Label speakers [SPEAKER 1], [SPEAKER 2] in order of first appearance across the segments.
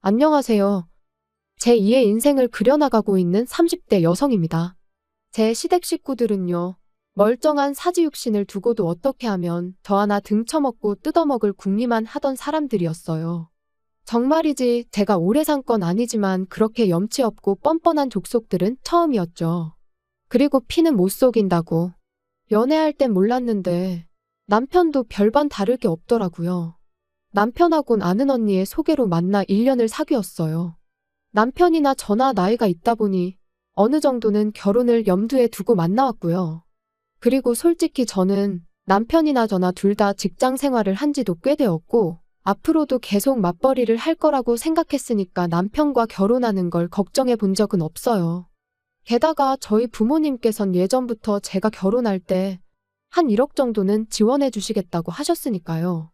[SPEAKER 1] 안녕하세요. 제2의 인생을 그려나가고 있는 30대 여성입니다. 제 시댁 식구들은요, 멀쩡한 사지육신을 두고도 어떻게 하면 저 하나 등쳐먹고 뜯어먹을 궁리만 하던 사람들이었어요. 정말이지 제가 오래 산 건 아니지만 그렇게 염치 없고 뻔뻔한 족속들은 처음이었죠. 그리고 피는 못 속인다고. 연애할 땐 몰랐는데 남편도 별반 다를 게 없더라고요. 남편하곤 아는 언니의 소개로 만나 1년을 사귀었어요. 남편이나 저나 나이가 있다 보니 어느 정도는 결혼을 염두에 두고 만나왔고요. 그리고 솔직히 저는 남편이나 저나 둘 다 직장 생활을 한 지도 꽤 되었고 앞으로도 계속 맞벌이를 할 거라고 생각했으니까 남편과 결혼하는 걸 걱정해 본 적은 없어요. 게다가 저희 부모님께선 예전부터 제가 결혼할 때 한 1억 정도는 지원해 주시겠다고 하셨으니까요.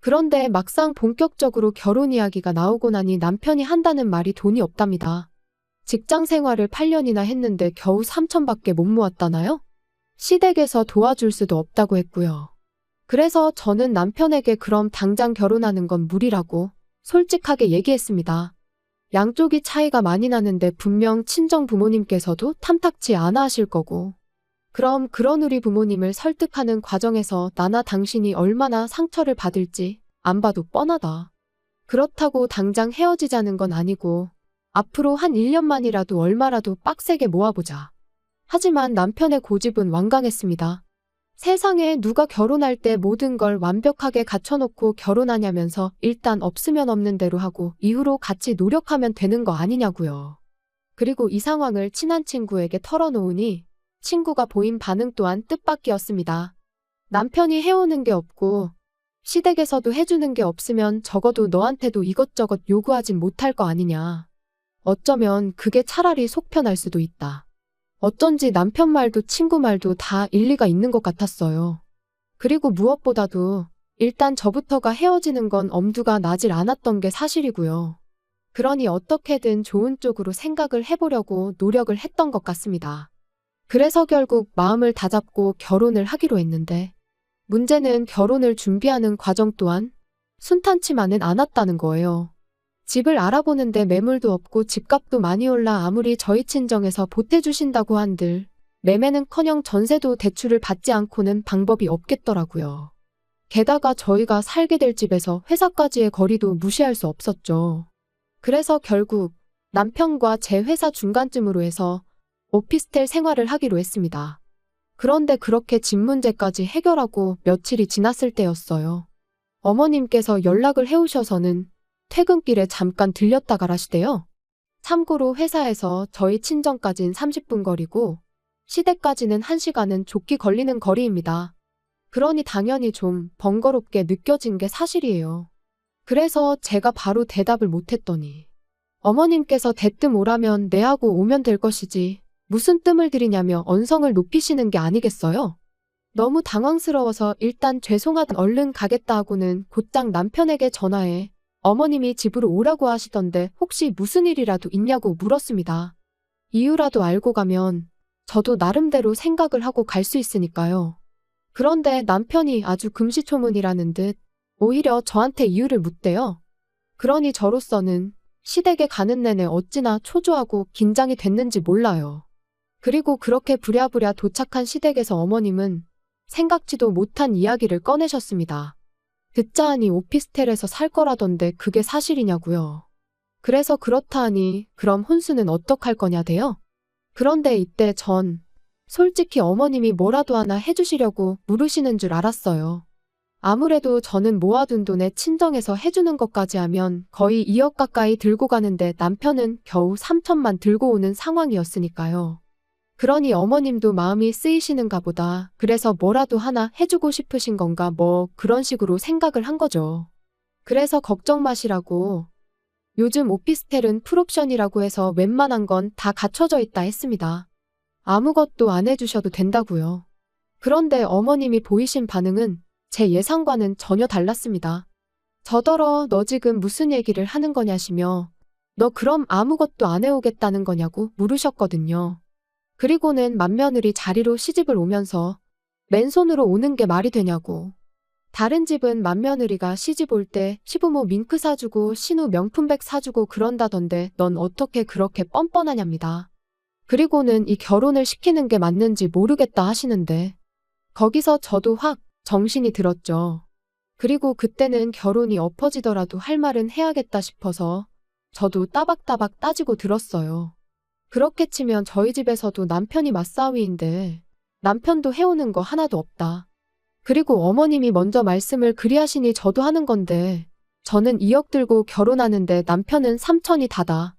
[SPEAKER 1] 그런데 막상 본격적으로 결혼 이야기가 나오고 나니 남편이 한다는 말이 돈이 없답니다. 직장 생활을 8년이나 했는데 겨우 3천밖에 못 모았다나요? 시댁에서 도와줄 수도 없다고 했고요. 그래서 저는 남편에게 그럼 당장 결혼하는 건 무리라고 솔직하게 얘기했습니다. 양쪽이 차이가 많이 나는데 분명 친정 부모님께서도 탐탁치 않아 하실 거고. 그럼 그런 우리 부모님을 설득하는 과정에서 나나 당신이 얼마나 상처를 받을지 안 봐도 뻔하다. 그렇다고 당장 헤어지자는 건 아니고 앞으로 한 1년만이라도 얼마라도 빡세게 모아보자. 하지만 남편의 고집은 완강했습니다. 세상에 누가 결혼할 때 모든 걸 완벽하게 갖춰놓고 결혼하냐면서 일단 없으면 없는 대로 하고 이후로 같이 노력하면 되는 거 아니냐고요. 그리고 이 상황을 친한 친구에게 털어놓으니 친구가 보인 반응 또한 뜻밖이었습니다. 남편이 해오는 게 없고 시댁에서도 해주는 게 없으면 적어도 너한테도 이것저것 요구하진 못할 거 아니냐. 어쩌면 그게 차라리 속 편할 수도 있다. 어쩐지 남편 말도 친구 말도 다 일리가 있는 것 같았어요. 그리고 무엇보다도 일단 저부터가 헤어지는 건 엄두가 나질 않았던 게 사실이고요. 그러니 어떻게든 좋은 쪽으로 생각을 해보려고 노력을 했던 것 같습니다. 그래서 결국 마음을 다잡고 결혼을 하기로 했는데 문제는 결혼을 준비하는 과정 또한 순탄치만은 않았다는 거예요. 집을 알아보는데 매물도 없고 집값도 많이 올라 아무리 저희 친정에서 보태주신다고 한들 매매는커녕 전세도 대출을 받지 않고는 방법이 없겠더라고요. 게다가 저희가 살게 될 집에서 회사까지의 거리도 무시할 수 없었죠. 그래서 결국 남편과 제 회사 중간쯤으로 해서 오피스텔 생활을 하기로 했습니다. 그런데 그렇게 집 문제까지 해결하고 며칠이 지났을 때였어요. 어머님께서 연락을 해오셔서는 퇴근길에 잠깐 들렸다 가라시대요. 참고로 회사에서 저희 친정까진 30분 거리고 시댁까지는 1시간은 좋게 걸리는 거리입니다. 그러니 당연히 좀 번거롭게 느껴진 게 사실이에요. 그래서 제가 바로 대답을 못했더니 어머님께서 대뜸 오라면 네 하고 오면 될 것이지 무슨 뜸을 들이냐며 언성을 높이시는 게 아니겠어요? 너무 당황스러워서 일단 죄송하다 얼른 가겠다 하고는 곧장 남편에게 전화해 어머님이 집으로 오라고 하시던데 혹시 무슨 일이라도 있냐고 물었습니다. 이유라도 알고 가면 저도 나름대로 생각을 하고 갈 수 있으니까요. 그런데 남편이 아주 금시초문이라는 듯 오히려 저한테 이유를 묻대요. 그러니 저로서는 시댁에 가는 내내 어찌나 초조하고 긴장이 됐는지 몰라요. 그리고 그렇게 부랴부랴 도착한 시댁에서 어머님은 생각지도 못한 이야기를 꺼내셨습니다. 듣자 하니 오피스텔에서 살 거라던데 그게 사실이냐고요. 그래서 그렇다 하니 그럼 혼수는 어떡할 거냐대요? 그런데 이때 전 솔직히 어머님이 뭐라도 하나 해주시려고 물으시는 줄 알았어요. 아무래도 저는 모아둔 돈에 친정에서 해주는 것까지 하면 거의 2억 가까이 들고 가는데 남편은 겨우 3천만 들고 오는 상황이었으니까요. 그러니 어머님도 마음이 쓰이시는가 보다. 그래서 뭐라도 하나 해주고 싶으신 건가 뭐 그런 식으로 생각을 한 거죠. 그래서 걱정 마시라고 요즘 오피스텔은 풀옵션이라고 해서 웬만한 건 다 갖춰져 있다 했습니다. 아무것도 안 해주셔도 된다고요. 그런데 어머님이 보이신 반응은 제 예상과는 전혀 달랐습니다. 저더러 너 지금 무슨 얘기를 하는 거냐시며 너 그럼 아무것도 안 해오겠다는 거냐고 물으셨거든요. 그리고는 맏며느리 자리로 시집을 오면서 맨손으로 오는 게 말이 되냐고 다른 집은 맏며느리가 시집 올 때 시부모 밍크 사주고 신우 명품백 사주고 그런다던데 넌 어떻게 그렇게 뻔뻔하냐입니다. 그리고는 이 결혼을 시키는 게 맞는지 모르겠다 하시는데 거기서 저도 확 정신이 들었죠. 그리고 그때는 결혼이 엎어지더라도 할 말은 해야겠다 싶어서 저도 따박따박 따지고 들었어요. 그렇게 치면 저희 집에서도 남편이 맞사위인데 남편도 해오는 거 하나도 없다. 그리고 어머님이 먼저 말씀을 그리 하시니 저도 하는 건데 저는 2억 들고 결혼하는데 남편은 3천이 다다.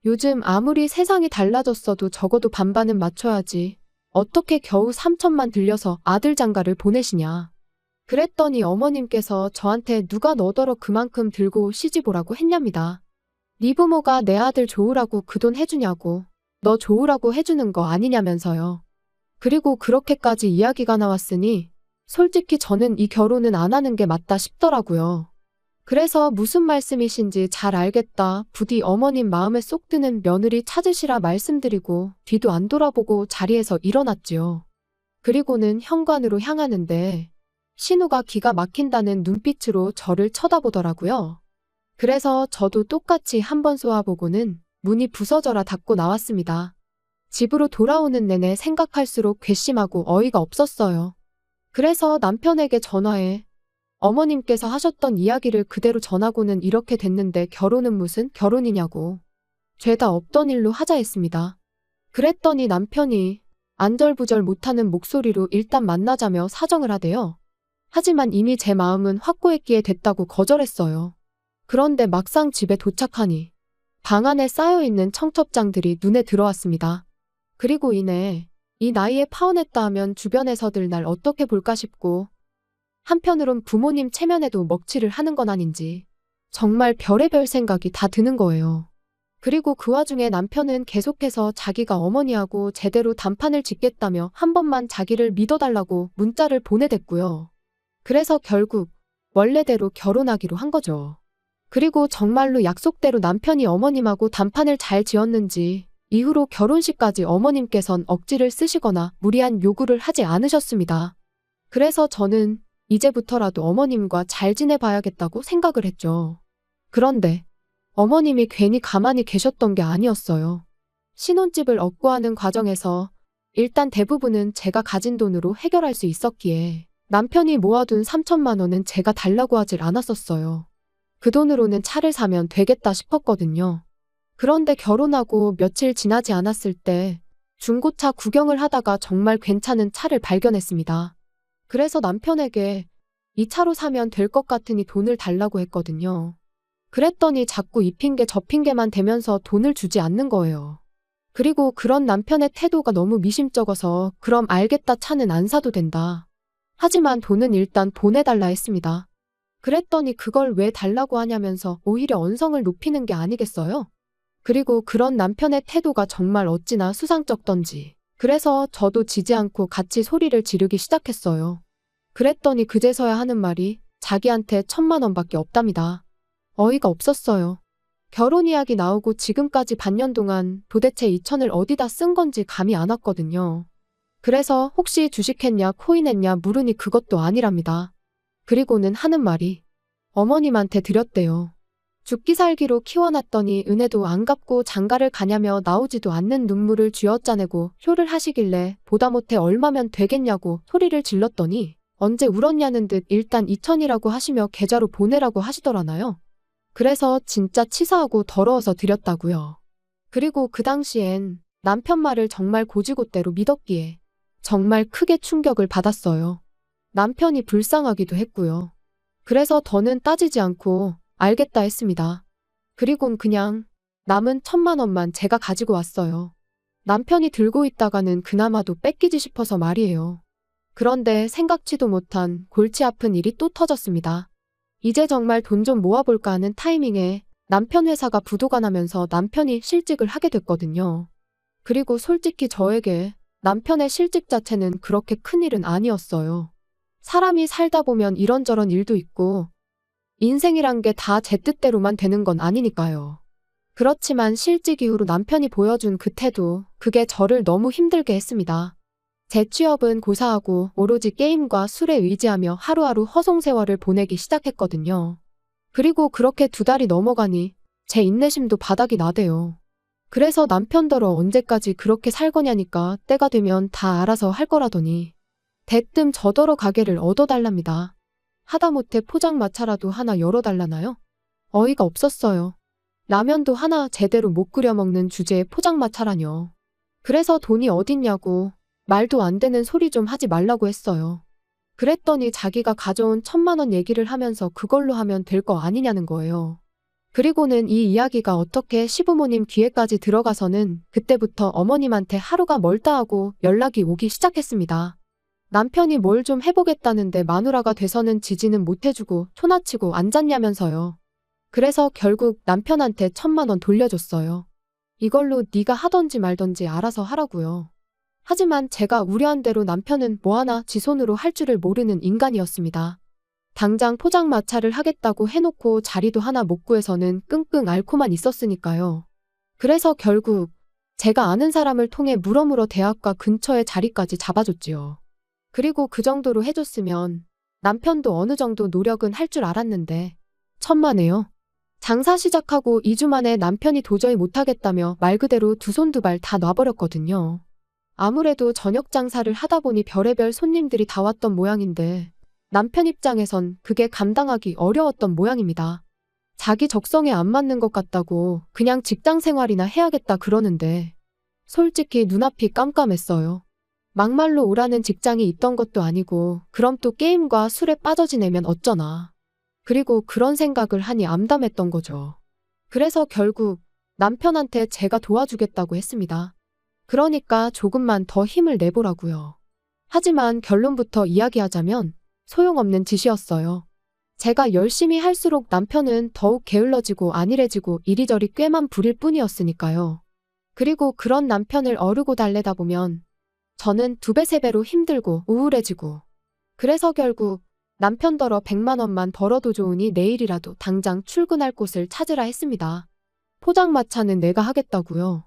[SPEAKER 1] 요즘 아무리 세상이 달라졌어도 적어도 반반은 맞춰야지. 어떻게 겨우 3천만 들려서 아들 장가를 보내시냐. 그랬더니 어머님께서 저한테 누가 너더러 그만큼 들고 시집 오라고 했냐입니다. 네 부모가 내 아들 좋으라고 그 돈 해주냐고. 너 좋으라고 해주는 거 아니냐면서요. 그리고 그렇게까지 이야기가 나왔으니 솔직히 저는 이 결혼은 안 하는 게 맞다 싶더라고요. 그래서 무슨 말씀이신지 잘 알겠다. 부디 어머님 마음에 쏙 드는 며느리 찾으시라 말씀드리고 뒤도 안 돌아보고 자리에서 일어났지요. 그리고는 현관으로 향하는데 신우가 기가 막힌다는 눈빛으로 저를 쳐다보더라고요. 그래서 저도 똑같이 한번 쏘아보고는 문이 부서져라 닫고 나왔습니다. 집으로 돌아오는 내내 생각할수록 괘씸하고 어이가 없었어요. 그래서 남편에게 전화해 어머님께서 하셨던 이야기를 그대로 전하고는 이렇게 됐는데 결혼은 무슨 결혼이냐고. 죄다 없던 일로 하자 했습니다. 그랬더니 남편이 안절부절 못하는 목소리로 일단 만나자며 사정을 하대요. 하지만 이미 제 마음은 확고했기에 됐다고 거절했어요. 그런데 막상 집에 도착하니 방 안에 쌓여있는 청첩장들이 눈에 들어왔습니다. 그리고 이내 이 나이에 파혼했다 하면 주변에서들 날 어떻게 볼까 싶고 한편으론 부모님 체면에도 먹칠을 하는 건 아닌지 정말 별의별 생각이 다 드는 거예요. 그리고 그 와중에 남편은 계속해서 자기가 어머니하고 제대로 단판을 짓겠다며 한 번만 자기를 믿어달라고 문자를 보내댔고요. 그래서 결국 원래대로 결혼하기로 한 거죠. 그리고 정말로 약속대로 남편이 어머님하고 단판을 잘 지었는지 이후로 결혼식까지 어머님께선 억지를 쓰시거나 무리한 요구를 하지 않으셨습니다. 그래서 저는 이제부터라도 어머님과 잘 지내봐야겠다고 생각을 했죠. 그런데 어머님이 괜히 가만히 계셨던 게 아니었어요. 신혼집을 얻고 하는 과정에서 일단 대부분은 제가 가진 돈으로 해결할 수 있었기에 남편이 모아둔 3천만 원은 제가 달라고 하질 않았었어요. 그 돈으로는 차를 사면 되겠다 싶었거든요. 그런데 결혼하고 며칠 지나지 않았을 때 중고차 구경을 하다가 정말 괜찮은 차를 발견했습니다. 그래서 남편에게 이 차로 사면 될 것 같으니 돈을 달라고 했거든요. 그랬더니 자꾸 이 핑계 저 핑계만 대면서 돈을 주지 않는 거예요. 그리고 그런 남편의 태도가 너무 미심쩍어서 그럼 알겠다 차는 안 사도 된다. 하지만 돈은 일단 보내달라 했습니다. 그랬더니 그걸 왜 달라고 하냐면서 오히려 언성을 높이는 게 아니겠어요? 그리고 그런 남편의 태도가 정말 어찌나 수상쩍던지. 그래서 저도 지지 않고 같이 소리를 지르기 시작했어요. 그랬더니 그제서야 하는 말이 자기한테 1,000만 원밖에 없답니다. 어이가 없었어요. 결혼 이야기 나오고 지금까지 반년 동안 도대체 2천을 어디다 쓴 건지 감이 안 왔거든요. 그래서 혹시 주식했냐 코인했냐 물으니 그것도 아니랍니다. 그리고는 하는 말이 어머님한테 드렸대요. 죽기 살기로 키워놨더니 은혜도 안 갚고 장가를 가냐며 나오지도 않는 눈물을 쥐어짜내고 효를 하시길래 보다 못해 얼마면 되겠냐고 소리를 질렀더니 언제 울었냐는 듯 일단 2천이라고 하시며 계좌로 보내라고 하시더라나요. 그래서 진짜 치사하고 더러워서 드렸다고요. 그리고 그 당시엔 남편 말을 정말 고지고대로 믿었기에 정말 크게 충격을 받았어요. 남편이 불쌍하기도 했고요. 그래서 더는 따지지 않고 알겠다 했습니다. 그리곤 그냥 남은 1,000만 원만 제가 가지고 왔어요. 남편이 들고 있다가는 그나마도 뺏기지 싶어서 말이에요. 그런데 생각지도 못한 골치 아픈 일이 또 터졌습니다. 이제 정말 돈 좀 모아볼까 하는 타이밍에 남편 회사가 부도가 나면서 남편이 실직을 하게 됐거든요. 그리고 솔직히 저에게 남편의 실직 자체는 그렇게 큰일은 아니었어요. 사람이 살다 보면 이런저런 일도 있고 인생이란 게 다 제 뜻대로만 되는 건 아니니까요. 그렇지만 실직 이후로 남편이 보여준 그 태도, 그게 저를 너무 힘들게 했습니다. 제 취업은 고사하고 오로지 게임과 술에 의지하며 하루하루 허송세월을 보내기 시작했거든요. 그리고 그렇게 2달이 넘어가니 제 인내심도 바닥이 나대요. 그래서 남편더러 언제까지 그렇게 살 거냐니까 때가 되면 다 알아서 할 거라더니 대뜸 저더러 가게를 얻어달랍니다. 하다못해 포장마차라도 하나 열어달라나요? 어이가 없었어요. 라면도 하나 제대로 못 끓여 먹는 주제에 포장마차라뇨. 그래서 돈이 어딨냐고 말도 안 되는 소리 좀 하지 말라고 했어요. 그랬더니 자기가 가져온 1,000만 원 얘기를 하면서 그걸로 하면 될 거 아니냐는 거예요. 그리고는 이 이야기가 어떻게 시부모님 귀에까지 들어가서는 그때부터 어머님한테 하루가 멀다 하고 연락이 오기 시작했습니다. 남편이 뭘 좀 해보겠다는데 마누라가 돼서는 지지는 못해주고 초나치고 앉았냐면서요. 그래서 결국 남편한테 1,000만 원 돌려줬어요. 이걸로 네가 하던지 말던지 알아서 하라고요. 하지만 제가 우려한 대로 남편은 뭐 하나 지 손으로 할 줄을 모르는 인간이었습니다. 당장 포장마차를 하겠다고 해놓고 자리도 하나 못 구해서는 끙끙 앓고만 있었으니까요. 그래서 결국 제가 아는 사람을 통해 물어물어 대학가 근처에 자리까지 잡아줬지요. 그리고 그 정도로 해줬으면 남편도 어느 정도 노력은 할 줄 알았는데 천만에요. 장사 시작하고 2주 만에 남편이 도저히 못하겠다며 말 그대로 2손 2발 다 놔버렸거든요. 아무래도 저녁 장사를 하다 보니 별의별 손님들이 다 왔던 모양인데 남편 입장에선 그게 감당하기 어려웠던 모양입니다. 자기 적성에 안 맞는 것 같다고 그냥 직장 생활이나 해야겠다 그러는데 솔직히 눈앞이 깜깜했어요. 막말로 오라는 직장이 있던 것도 아니고 그럼 또 게임과 술에 빠져 지내면 어쩌나. 그리고 그런 생각을 하니 암담했던 거죠. 그래서 결국 남편한테 제가 도와주겠다고 했습니다. 그러니까 조금만 더 힘을 내보라고요. 하지만 결론부터 이야기하자면 소용없는 짓이었어요. 제가 열심히 할수록 남편은 더욱 게을러지고 안일해지고 이리저리 꾀만 부릴 뿐이었으니까요. 그리고 그런 남편을 어르고 달래다 보면 저는 2배, 3배로 힘들고 우울해지고 그래서 결국 남편더러 100만 원만 벌어도 좋으니 내일이라도 당장 출근할 곳을 찾으라 했습니다. 포장마차는 내가 하겠다고요.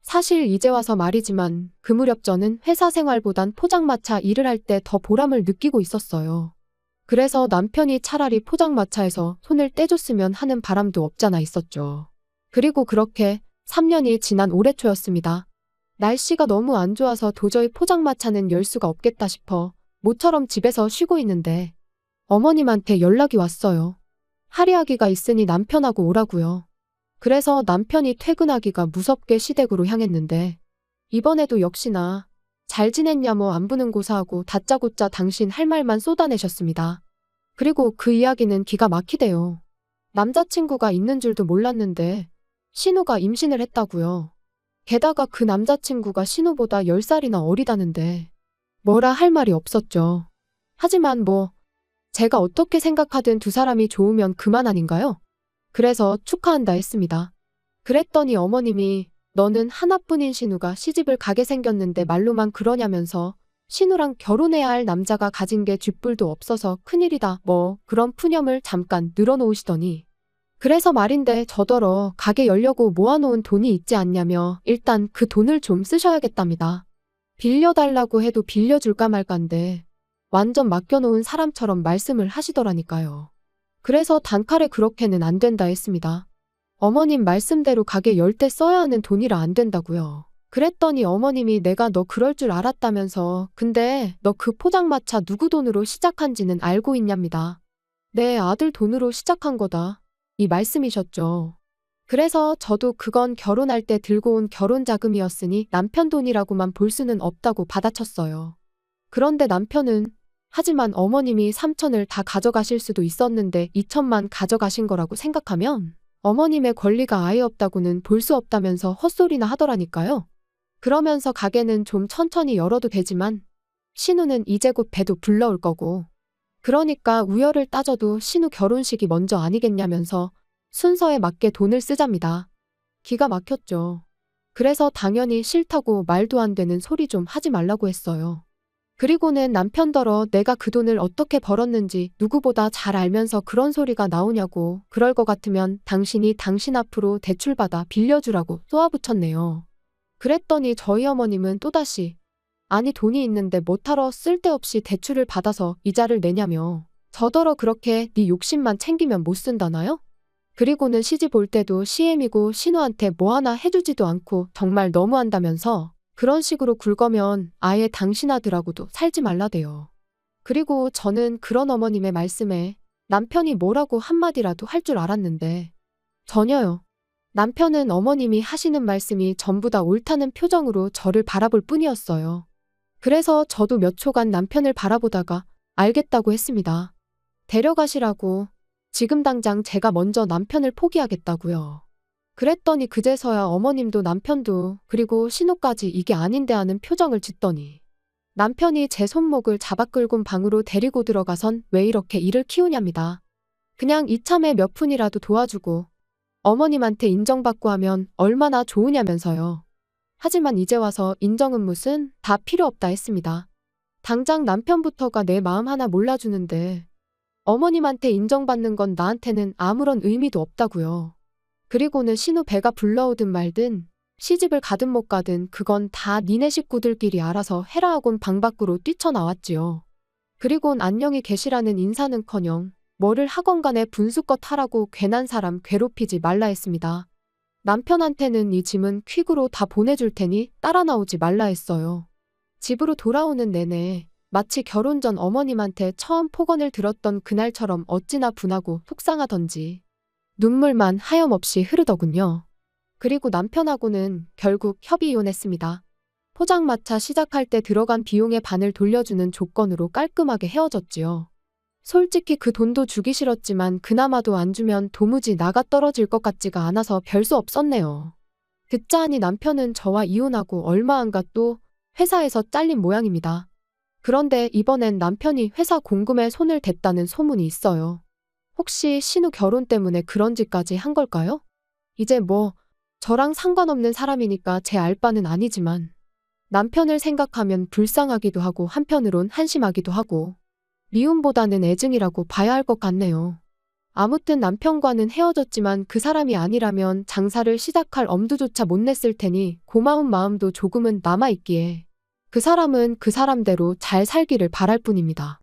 [SPEAKER 1] 사실 이제 와서 말이지만 그 무렵 저는 회사 생활보단 포장마차 일을 할 때 더 보람을 느끼고 있었어요. 그래서 남편이 차라리 포장마차에서 손을 떼줬으면 하는 바람도 없잖아 있었죠. 그리고 그렇게 3년이 지난 올해 초였습니다. 날씨가 너무 안 좋아서 도저히 포장마차는 열 수가 없겠다 싶어 모처럼 집에서 쉬고 있는데 어머님한테 연락이 왔어요. 할이하기가 있으니 남편하고 오라고요. 그래서 남편이 퇴근하기가 무섭게 시댁으로 향했는데 이번에도 역시나 잘 지냈냐 뭐 안부는 고사하고 다짜고짜 당신 할 말만 쏟아내셨습니다. 그리고 그 이야기는 기가 막히대요. 남자친구가 있는 줄도 몰랐는데 신우가 임신을 했다고요. 게다가 그 남자친구가 신우보다 10살이나 어리다는데 뭐라 할 말이 없었죠. 하지만 뭐 제가 어떻게 생각하든 2사람이 좋으면 그만 아닌가요? 그래서 축하한다 했습니다. 그랬더니 어머님이 너는 하나뿐인 신우가 시집을 가게 생겼는데 말로만 그러냐면서 신우랑 결혼해야 할 남자가 가진 게 쥐뿔도 없어서 큰일이다 뭐 그런 푸념을 잠깐 늘어놓으시더니 그래서 말인데 저더러 가게 열려고 모아놓은 돈이 있지 않냐며 일단 그 돈을 좀 쓰셔야겠답니다. 빌려달라고 해도 빌려줄까 말까인데 완전 맡겨놓은 사람처럼 말씀을 하시더라니까요. 그래서 단칼에 그렇게는 안 된다 했습니다. 어머님 말씀대로 가게 열 때 써야 하는 돈이라 안 된다고요. 그랬더니 어머님이 내가 너 그럴 줄 알았다면서 근데 너 그 포장마차 누구 돈으로 시작한지는 알고 있냐입니다. 내 아들 돈으로 시작한 거다. 이 말씀이셨죠. 그래서 저도 그건 결혼할 때 들고 온 결혼자금이었으니 남편 돈이라고만 볼 수는 없다고 받아쳤어요. 그런데 남편은 하지만 어머님이 3천을 다 가져가실 수도 있었는데 2천만 가져가신 거라고 생각하면 어머님의 권리가 아예 없다고는 볼 수 없다면서 헛소리나 하더라니까요. 그러면서 가게는 좀 천천히 열어도 되지만 신우는 이제 곧 배도 불러올 거고 그러니까 우열을 따져도 신우 결혼식이 먼저 아니겠냐면서 순서에 맞게 돈을 쓰잡니다. 기가 막혔죠. 그래서 당연히 싫다고 말도 안 되는 소리 좀 하지 말라고 했어요. 그리고는 남편더러 내가 그 돈을 어떻게 벌었는지 누구보다 잘 알면서 그런 소리가 나오냐고 그럴 것 같으면 당신이 당신 앞으로 대출받아 빌려주라고 쏘아붙였네요. 그랬더니 저희 어머님은 또다시 아니 돈이 있는데 뭐하러 쓸데없이 대출을 받아서 이자를 내냐며. 저더러 그렇게 네 욕심만 챙기면 못 쓴다나요? 그리고는 시집 올 때도 CM이고 신우한테 뭐 하나 해주지도 않고 정말 너무한다면서 그런 식으로 굴거면 아예 당신 아들하고도 살지 말라대요. 그리고 저는 그런 어머님의 말씀에 남편이 뭐라고 한마디라도 할 줄 알았는데 전혀요. 남편은 어머님이 하시는 말씀이 전부 다 옳다는 표정으로 저를 바라볼 뿐이었어요. 그래서 저도 몇 초간 남편을 바라보다가 알겠다고 했습니다. 데려가시라고. 지금 당장 제가 먼저 남편을 포기하겠다고요. 그랬더니 그제서야 어머님도 남편도 그리고 신우까지 이게 아닌데 하는 표정을 짓더니 남편이 제 손목을 잡아 끌고 방으로 데리고 들어가선 왜 이렇게 일을 키우냐입니다. 그냥 이참에 몇 푼이라도 도와주고 어머님한테 인정받고 하면 얼마나 좋으냐면서요. 하지만 이제 와서 인정은 무슨 다 필요 없다 했습니다. 당장 남편부터가 내 마음 하나 몰라주는데 어머님한테 인정받는 건 나한테는 아무런 의미도 없다고요. 그리고는 신우 배가 불러오든 말든 시집을 가든 못 가든 그건 다 니네 식구들끼리 알아서 해라 하곤 방 밖으로 뛰쳐나왔지요. 그리곤 안녕히 계시라는 인사는커녕 뭐를 하건 간에 분수껏 하라고 괜한 사람 괴롭히지 말라 했습니다. 남편한테는 이 짐은 퀵으로 다 보내줄 테니 따라 나오지 말라 했어요. 집으로 돌아오는 내내 마치 결혼 전 어머님한테 처음 폭언을 들었던 그날처럼 어찌나 분하고 속상하던지 눈물만 하염없이 흐르더군요. 그리고 남편하고는 결국 협의 이혼했습니다. 포장마차 시작할 때 들어간 비용의 반을 돌려주는 조건으로 깔끔하게 헤어졌지요. 솔직히 그 돈도 주기 싫었지만 그나마도 안 주면 도무지 나가 떨어질 것 같지가 않아서 별 수 없었네요. 듣자 하니 남편은 저와 이혼하고 얼마 안 가 또 회사에서 잘린 모양입니다. 그런데 이번엔 남편이 회사 공금에 손을 댔다는 소문이 있어요. 혹시 신우 결혼 때문에 그런 짓까지 한 걸까요? 이제 뭐 저랑 상관없는 사람이니까 제 알 바는 아니지만 남편을 생각하면 불쌍하기도 하고 한편으론 한심하기도 하고 미움보다는 애증이라고 봐야 할 것 같네요. 아무튼 남편과는 헤어졌지만 그 사람이 아니라면 장사를 시작할 엄두조차 못 냈을 테니 고마운 마음도 조금은 남아있기에 그 사람은 그 사람대로 잘 살기를 바랄 뿐입니다.